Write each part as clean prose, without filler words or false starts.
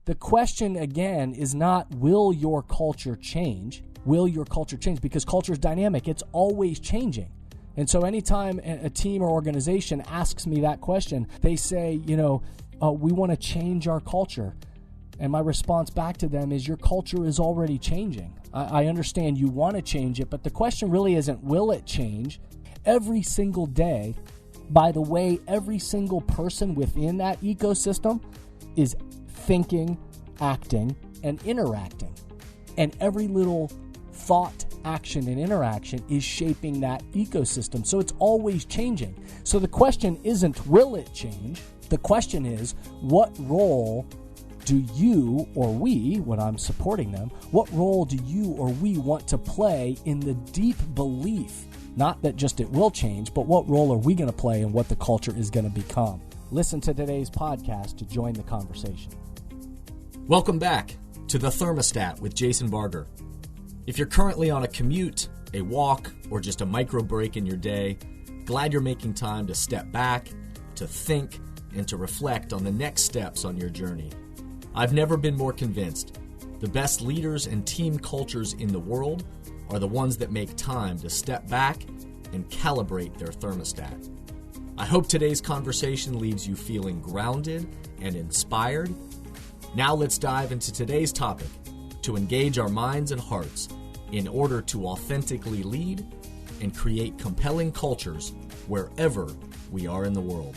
the question again is not, will your culture change? Will your culture change? Because culture is dynamic. It's always changing. And so anytime a team or organization asks me that question, they say, we want to change our culture. And my response back to them is, your culture is already changing. I understand you want to change it, but the question really isn't, will it change? Every single day, by the way, every single person within that ecosystem is thinking, acting, and interacting. And every little thought, action, and interaction is shaping that ecosystem. So it's always changing. So the question isn't, will it change? The question is, what role do you or we, when I'm supporting them, what role do you or we want to play in the deep belief, not that just it will change, but what role are we going to play in what the culture is going to become? Listen to today's podcast to join the conversation. Welcome back to The Thermostat with Jason Barger. If you're currently on a commute, a walk, or just a micro break in your day, glad you're making time to step back, to think, and to reflect on the next steps on your journey. I've never been more convinced. The best leaders and team cultures in the world are the ones that make time to step back and calibrate their thermostat. I hope today's conversation leaves you feeling grounded and inspired. Now let's dive into today's topic to engage our minds and hearts in order to authentically lead and create compelling cultures wherever we are in the world.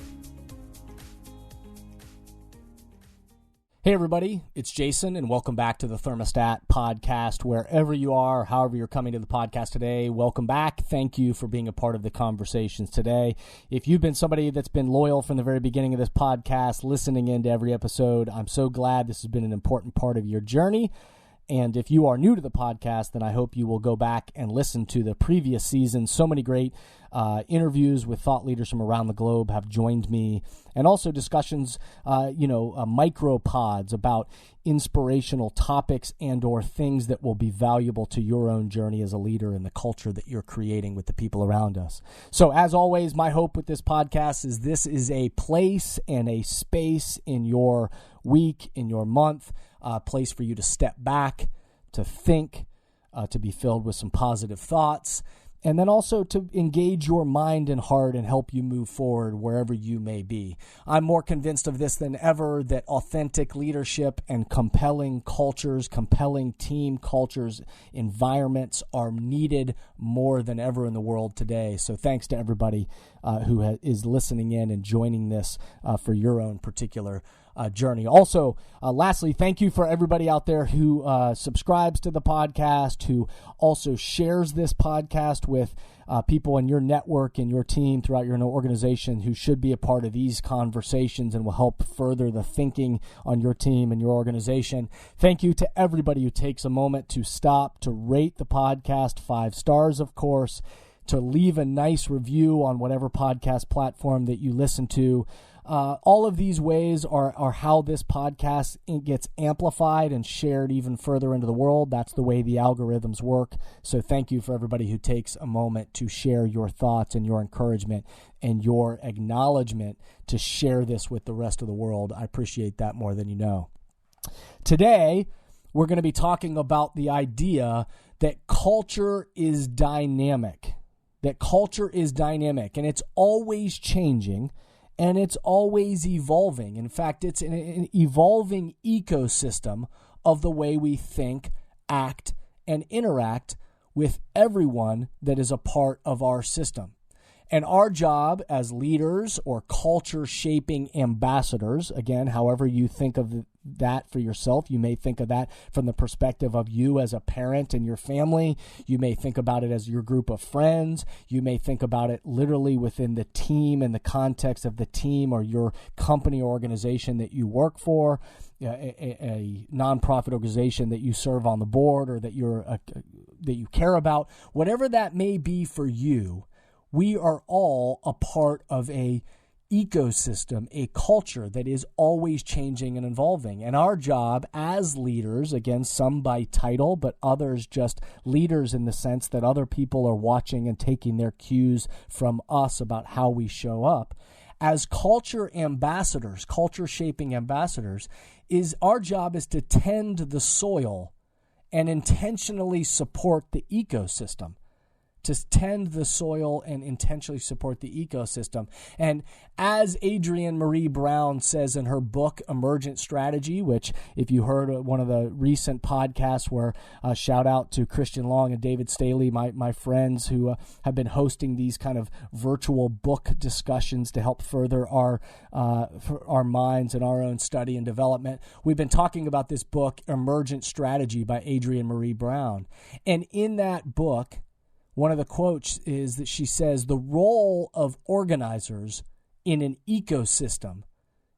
Hey everybody, it's Jason, and welcome back to the Thermostat podcast. Wherever you are, however you're coming to the podcast today, welcome back. Thank you for being a part of the conversations today. If you've been somebody that's been loyal from the very beginning of this podcast, listening into every episode, I'm so glad this has been an important part of your journey. And if you are new to the podcast, then I hope you will go back and listen to the previous season. So many great interviews with thought leaders from around the globe have joined me, and also discussions, micro pods about inspirational topics and or things that will be valuable to your own journey as a leader and the culture that you're creating with the people around us. So as always, my hope with this podcast is this is a place and a space in your week, in your month, a place for you to step back, to think, to be filled with some positive thoughts, and then also to engage your mind and heart and help you move forward wherever you may be. I'm more convinced of this than ever, that authentic leadership and compelling cultures, compelling team cultures, environments are needed more than ever in the world today. So thanks to everybody who is listening in and joining this for your own particular journey. Also, lastly, thank you for everybody out there who subscribes to the podcast, who also shares this podcast with people in your network and your team throughout your organization who should be a part of these conversations and will help further the thinking on your team and your organization. Thank you to everybody who takes a moment to stop to rate the podcast 5 stars, of course, to leave a nice review on whatever podcast platform that you listen to. All of these ways are how this podcast gets amplified and shared even further into the world. That's the way the algorithms work. So thank you for everybody who takes a moment to share your thoughts and your encouragement and your acknowledgement to share this with the rest of the world. I appreciate that more than you know. Today, we're going to be talking about the idea that culture is dynamic. That culture is dynamic, and it's always changing. And it's always evolving. In fact, it's an evolving ecosystem of the way we think, act, and interact with everyone that is a part of our system. And our job as leaders or culture-shaping ambassadors, again, however you think of that for yourself, you may think of that from the perspective of you as a parent and your family. You may think about it as your group of friends. You may think about it literally within the team and the context of the team or your company or organization that you work for, a nonprofit organization that you serve on the board or that you care about. Whatever that may be for you, we are all a part of a ecosystem, a culture that is always changing and evolving. And our job as leaders, again, some by title, but others just leaders in the sense that other people are watching and taking their cues from us about how we show up. as culture ambassadors, culture shaping ambassadors, is our job is to tend the soil and intentionally support the ecosystem. To tend the soil and intentionally support the ecosystem. And as Adrienne Marie Brown says in her book, Emergent Strategy, which if you heard one of the recent podcasts where shout out to Christian Long and David Staley, my friends who have been hosting these kind of virtual book discussions to help further our minds and our own study and development. We've been talking about this book, Emergent Strategy by Adrienne Marie Brown. And in that book, one of the quotes is that she says, the role of organizers in an ecosystem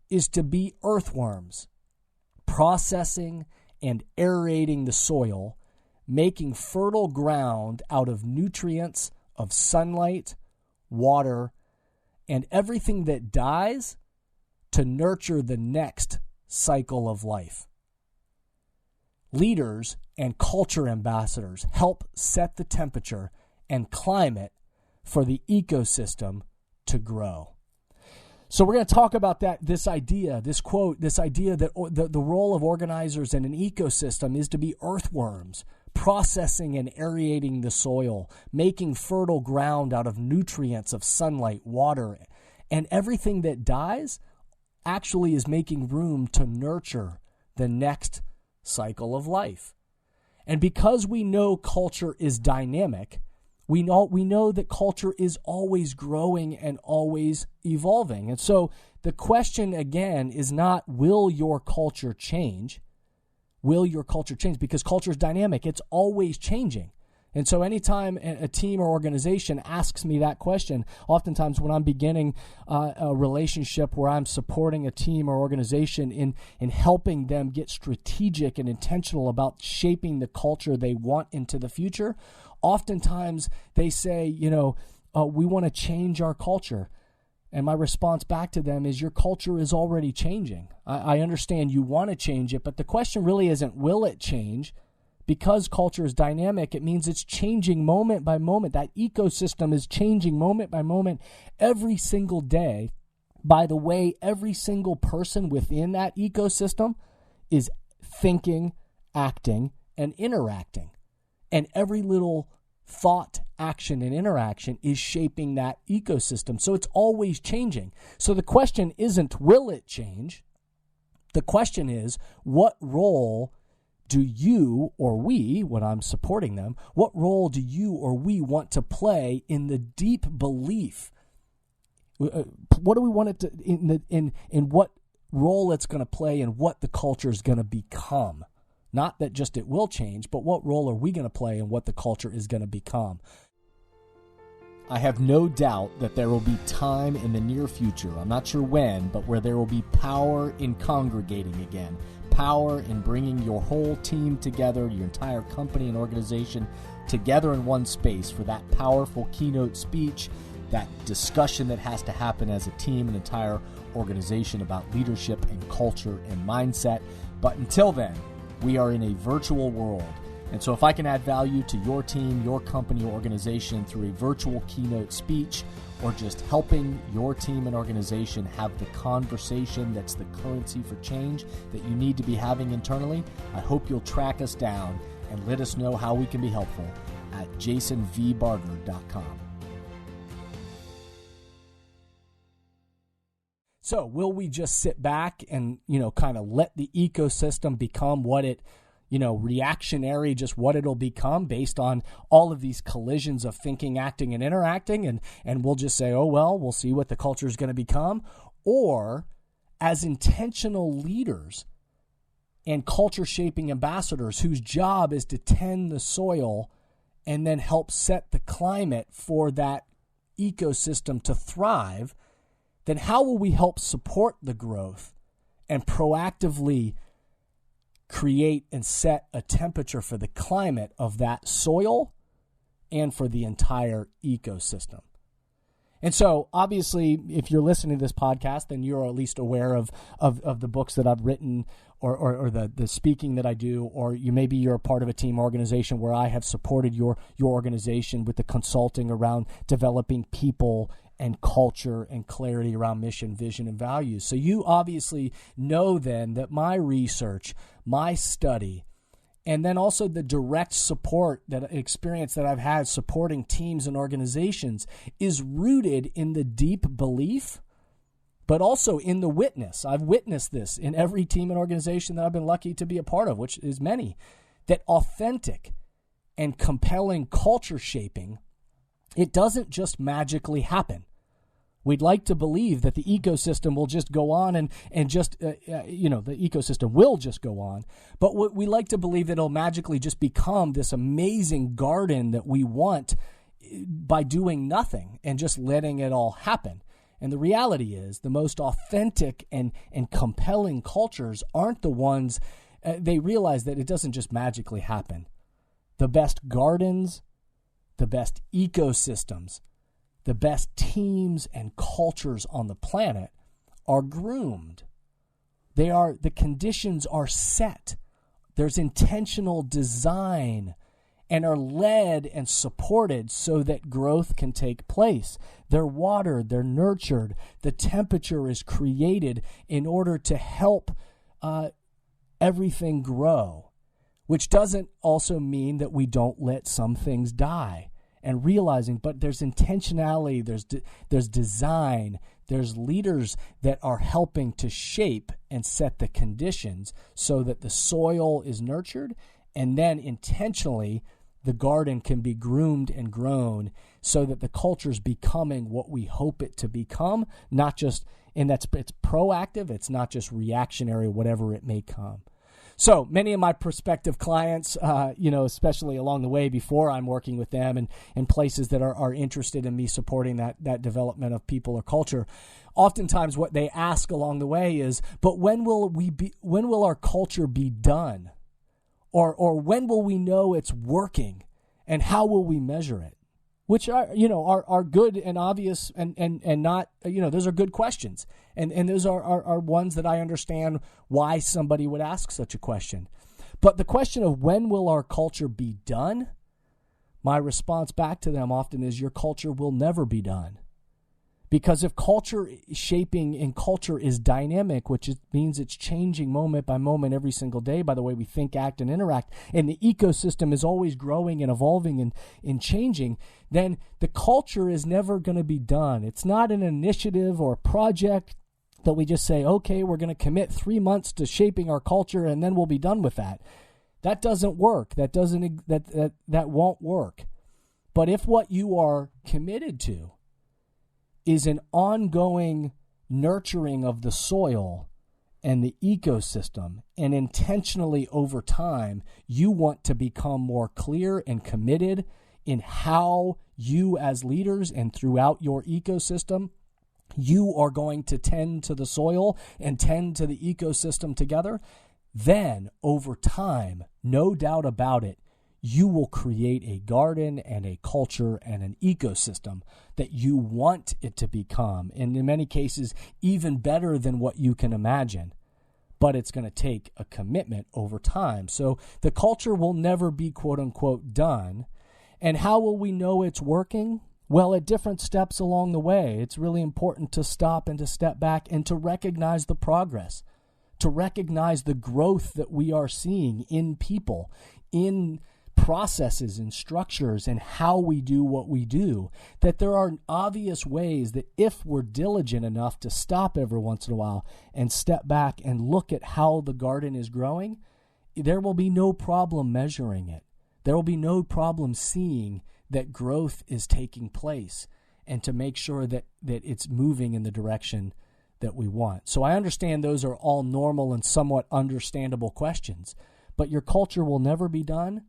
is to be earthworms, processing and aerating the soil, making fertile ground out of nutrients, of sunlight, water, and everything that dies to nurture the next cycle of life. Leaders and culture ambassadors help set the temperature and climate for the ecosystem to grow. So we're going to talk about this idea, this quote, this idea that the role of organizers in an ecosystem is to be earthworms, processing and aerating the soil, making fertile ground out of nutrients, of sunlight, water, and everything that dies actually is making room to nurture the next cycle of life. And because we know culture is dynamic, we know that culture is always growing and always evolving. And so the question again is not, will your culture change? Will your culture change? Because culture is dynamic. It's always changing. And so anytime a team or organization asks me that question, oftentimes when I'm beginning a relationship where I'm supporting a team or organization in helping them get strategic and intentional about shaping the culture they want into the future, oftentimes they say, we want to change our culture. And my response back to them is, your culture is already changing. I understand you want to change it, but the question really isn't, will it change? Because culture is dynamic, it means it's changing moment by moment. That ecosystem is changing moment by moment every single day. By the way, every single person within that ecosystem is thinking, acting, and interacting. And every little thought, action, and interaction is shaping that ecosystem. So it's always changing. So the question isn't, will it change? The question is, what role do you or we, when I'm supporting them, what role do you or we want to play in the deep belief? What do we want it to, in what role it's going to play and what the culture is going to become? Not that just it will change, but what role are we going to play in what the culture is going to become? I have no doubt that there will be time in the near future, I'm not sure when, but where there will be power in congregating again, power in bringing your whole team together, your entire company and organization together in one space for that powerful keynote speech, that discussion that has to happen as a team, an entire organization about leadership and culture and mindset. But until then, we are in a virtual world. And so if I can add value to your team, your company, or organization through a virtual keynote speech, or just helping your team and organization have the conversation that's the currency for change that you need to be having internally, I hope you'll track us down and let us know how we can be helpful at jasonvbarger.com. So will we just sit back and, kind of let the ecosystem become what it, reactionary, just what it'll become based on all of these collisions of thinking, acting, and interacting, and we'll just say, oh, well, we'll see what the culture is going to become? Or as intentional leaders and culture-shaping ambassadors whose job is to tend the soil and then help set the climate for that ecosystem to thrive, then how will we help support the growth and proactively create and set a temperature for the climate of that soil and for the entire ecosystem? And so, obviously, if you're listening to this podcast, then you're at least aware of the books that I've written or the speaking that I do, or maybe you're a part of a team organization where I have supported your organization with the consulting around developing people and culture and clarity around mission, vision, and values. So you obviously know then that my research, my study, and then also the direct support, that experience that I've had supporting teams and organizations, is rooted in the deep belief, but also in the witness. I've witnessed this in every team and organization that I've been lucky to be a part of, which is many, that authentic and compelling culture shaping, it doesn't just magically happen. We'd like to believe that the ecosystem will just go on and just, the ecosystem will just go on. But we like to believe that it'll magically just become this amazing garden that we want by doing nothing and just letting it all happen. And the reality is the most authentic and compelling cultures aren't the ones, they realize that it doesn't just magically happen. The best gardens, the best ecosystems, the best teams and cultures on the planet are groomed. The conditions are set. There's intentional design and are led and supported so that growth can take place. They're watered, they're nurtured. The temperature is created in order to help everything grow, which doesn't also mean that we don't let some things die. And realizing, but there's intentionality, there's design, there's leaders that are helping to shape and set the conditions so that the soil is nurtured, and then intentionally the garden can be groomed and grown so that the culture's becoming what we hope it to become, not just, and it's proactive, it's not just reactionary, whatever it may come. So many of my prospective clients, especially along the way before I'm working with them and places that are interested in me supporting that development of people or culture, oftentimes what they ask along the way is, but when will our culture be done? Or when will we know it's working, and how will we measure it? Which are good and obvious and not, those are good questions. And those are ones that I understand why somebody would ask such a question. But the question of when will our culture be done, my response back to them often is your culture will never be done. Because if culture shaping and culture is dynamic, which means it's changing moment by moment every single day by the way we think, act, and interact, and the ecosystem is always growing and evolving and changing, then the culture is never going to be done. It's not an initiative or a project that we just say, okay, we're going to commit 3 months to shaping our culture and then we'll be done with that. That doesn't work. That won't work. But if what you are committed to is an ongoing nurturing of the soil and the ecosystem, and intentionally over time, you want to become more clear and committed in how you as leaders and throughout your ecosystem, you are going to tend to the soil and tend to the ecosystem together, then over time, no doubt about it, you will create a garden and a culture and an ecosystem that you want it to become. And in many cases, even better than what you can imagine. But it's going to take a commitment over time. So the culture will never be quote unquote done. And how will we know it's working? Well, at different steps along the way, it's really important to stop and to step back and to recognize the progress, to recognize the growth that we are seeing in people, in processes and structures and how we do what we do, that there are obvious ways that if we're diligent enough to stop every once in a while and step back and look at how the garden is growing, there will be no problem measuring it. There will be no problem seeing that growth is taking place and to make sure that it's moving in the direction that we want. So I understand those are all normal and somewhat understandable questions, but your culture will never be done.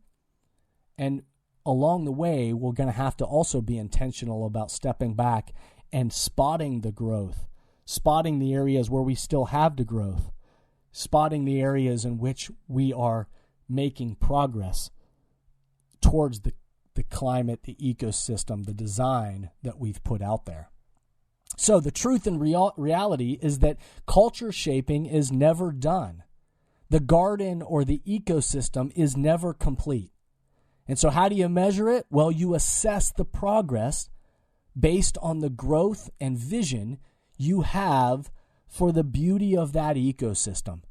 And along the way, we're going to have to also be intentional about stepping back and spotting the growth, spotting the areas where we still have the growth, spotting the areas in which we are making progress towards the climate, the ecosystem, the design that we've put out there. So the truth and reality is that culture shaping is never done. The garden or the ecosystem is never complete. And so how do you measure it? Well, you assess the progress based on the growth and vision you have for the beauty of that ecosystem.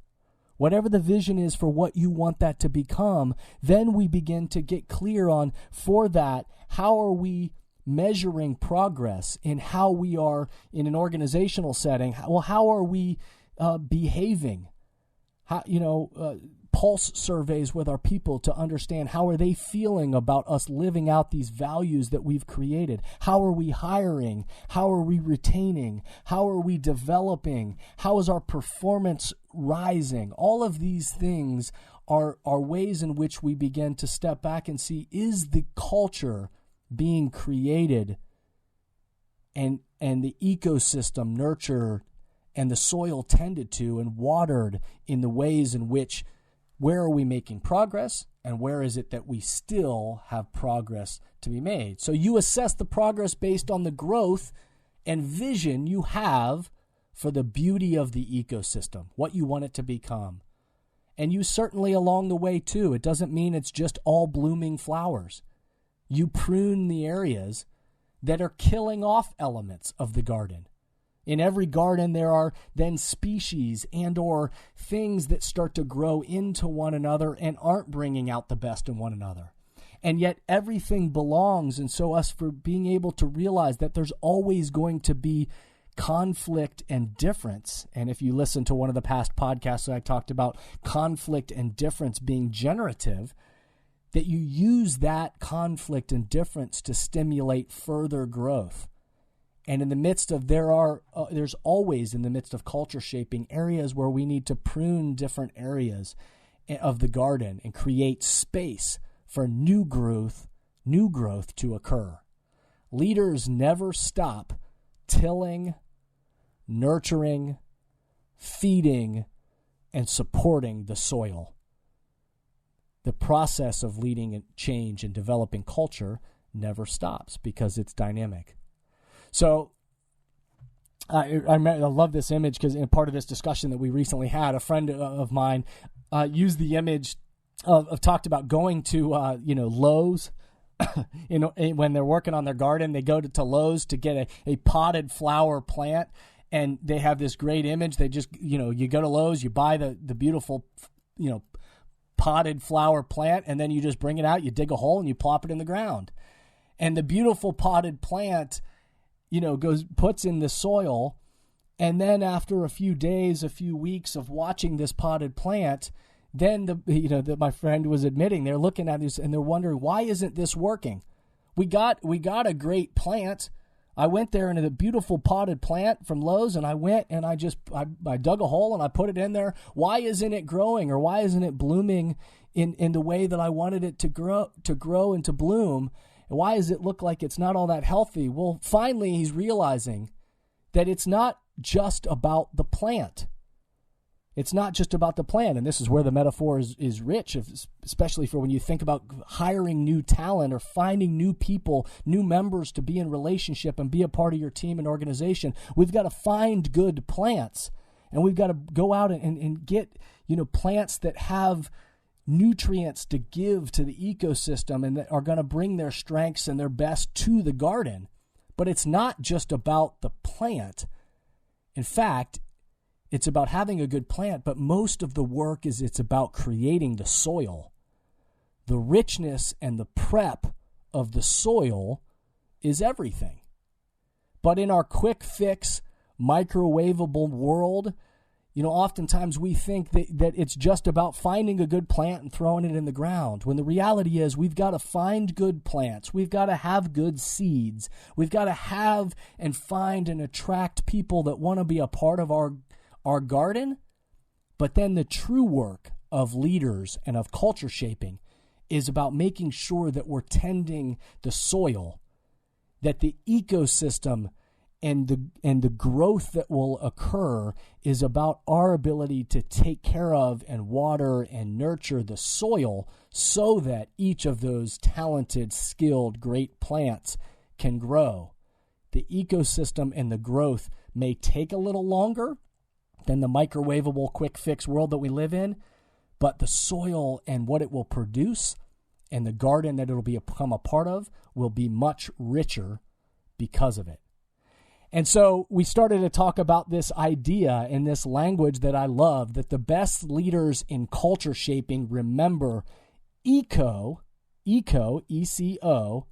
Whatever the vision is for what you want that to become, then we begin to get clear on, for that, how are we measuring progress in how we are in an organizational setting? Well, how are we behaving? How, pulse surveys with our people to understand how are they feeling about us living out these values that we've created. How are we hiring? How are we retaining? How are we developing? How is our performance rising? All of these things are ways in which we begin to step back and see, is the culture being created and the ecosystem nurtured and the soil tended to and watered in the ways in which, where are we making progress, and where is it that we still have progress to be made? So you assess the progress based on the growth and vision you have for the beauty of the ecosystem, what you want it to become. And you certainly along the way too. It doesn't mean it's just all blooming flowers. You prune the areas that are killing off elements of the garden. In every garden, there are then species and or things that start to grow into one another and aren't bringing out the best in one another. And yet everything belongs. And so us for being able to realize that there's always going to be conflict and difference. And if you listen to one of the past podcasts, I talked about conflict and difference being generative, that you use that conflict and difference to stimulate further growth. And in the midst of, there's always in the midst of culture shaping areas where we need to prune different areas of the garden and create space for new growth to occur. Leaders never stop tilling, nurturing, feeding, and supporting the soil. The process of leading change and developing culture never stops because it's dynamic. So I love this image because in part of this discussion that we recently had, a friend of mine used the image of talked about going to Lowe's. When they're working on their garden, they go to Lowe's to get a potted flower plant, and they have this great image. They just you go to Lowe's, you buy the beautiful potted flower plant, and then you just bring it out, you dig a hole, and you plop it in the ground, and the beautiful potted plant puts in the soil, and then after a few days, a few weeks of watching this potted plant, then my friend was admitting, they're looking at this and they're wondering, why isn't this working? We got a great plant. I went there into the beautiful potted plant from Lowe's, and I went and I dug a hole and I put it in there. Why isn't it growing, or why isn't it blooming in the way that I wanted it to grow and to bloom? Why does it look like it's not all that healthy? Well, finally, he's realizing that it's not just about the plant. It's not just about the plant. And this is where the metaphor is rich, especially for when you think about hiring new talent or finding new people, new members to be in relationship and be a part of your team and organization. We've got to find good plants, and we've got to go out and get plants that have nutrients to give to the ecosystem and that are going to bring their strengths and their best to the garden. But it's not just about the plant. In fact, it's about having a good plant, but most of the work it's about creating the soil. The richness and the prep of the soil is everything. But in our quick fix, microwavable world, oftentimes we think that it's just about finding a good plant and throwing it in the ground, when the reality is we've got to find good plants. We've got to have good seeds. We've got to have and find and attract people that want to be a part of our garden. But then the true work of leaders and of culture shaping is about making sure that we're tending the soil, that the ecosystem and the growth that will occur is about our ability to take care of and water and nurture the soil so that each of those talented, skilled, great plants can grow. The ecosystem and the growth may take a little longer than the microwavable quick fix world that we live in, but the soil and what it will produce and the garden that it'll become a part of will be much richer because of it. And so we started to talk about this idea and this language that I love, that the best leaders in culture shaping remember eco, E-C-O,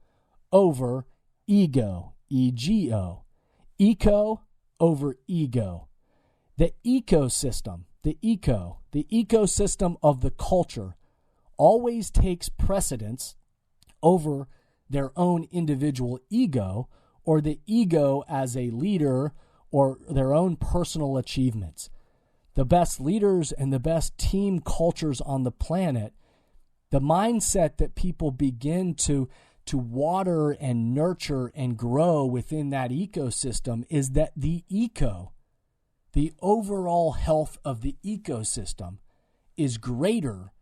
over ego, E-G-O. Eco over ego. The ecosystem, the ecosystem of the culture always takes precedence over their own individual ego, or the ego as a leader, or their own personal achievements. The best leaders and the best team cultures on the planet, the mindset that people begin to water and nurture and grow within that ecosystem is that the overall health of the ecosystem is greater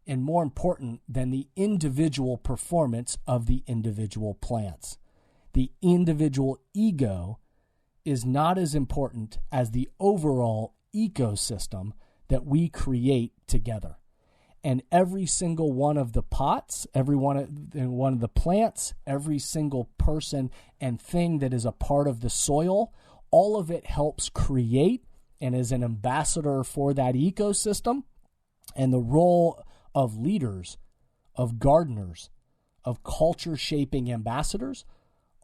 and more important than the individual performance of the individual plants. The individual ego is not as important as the overall ecosystem that we create together. And every single one of the pots, every one of the plants, every single person and thing that is a part of the soil, all of it helps create and is an ambassador for that ecosystem. And the role of leaders, of gardeners, of culture-shaping ambassadors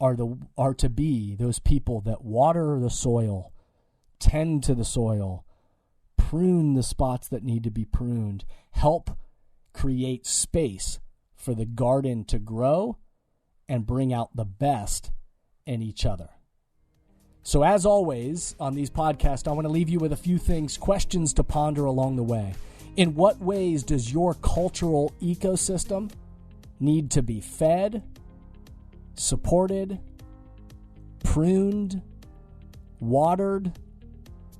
are to be those people that water the soil, tend to the soil, prune the spots that need to be pruned, help create space for the garden to grow and bring out the best in each other. So as always on these podcasts, I want to leave you with a few things, questions to ponder along the way. In what ways does your cultural ecosystem need to be fed, supported, pruned, watered,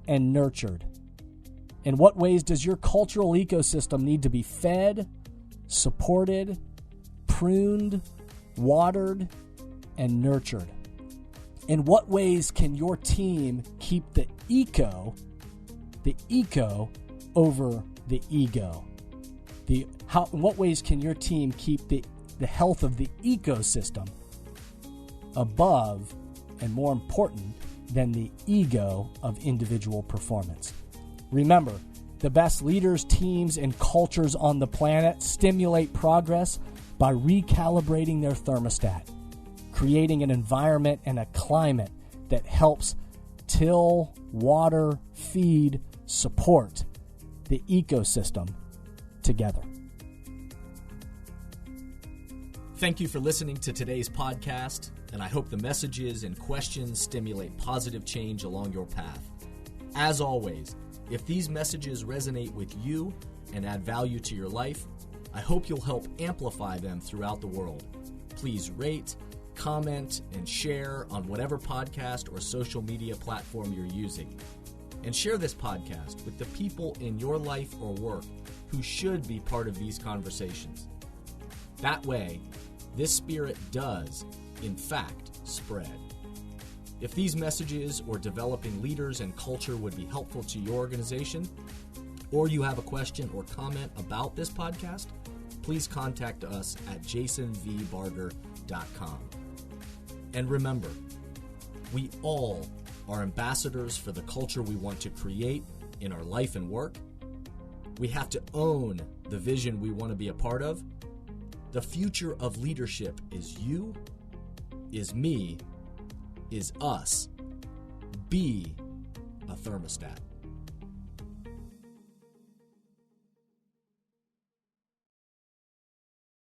and nurtured? In what ways does your cultural ecosystem need to be fed, supported, pruned, watered, and nurtured? In what ways can your team keep the eco over the ego? In what ways can your team keep the health of the ecosystem above and more important than the ego of individual performance? Remember, the best leaders, teams, and cultures on the planet stimulate progress by recalibrating their thermostat, creating an environment and a climate that helps till, water, feed, support the ecosystem together. Thank you for listening to today's podcast, and I hope the messages and questions stimulate positive change along your path. As always, if these messages resonate with you and add value to your life, I hope you'll help amplify them throughout the world. Please rate, comment, and share on whatever podcast or social media platform you're using. And share this podcast with the people in your life or work who should be part of these conversations. That way, this spirit does, in fact, spread. If these messages or developing leaders and culture would be helpful to your organization, or you have a question or comment about this podcast, please contact us at jasonvbarger.com. And remember, we all are ambassadors for the culture we want to create in our life and work. We have to own the vision we want to be a part of. The future of leadership is you, is me, is us. Be a thermostat.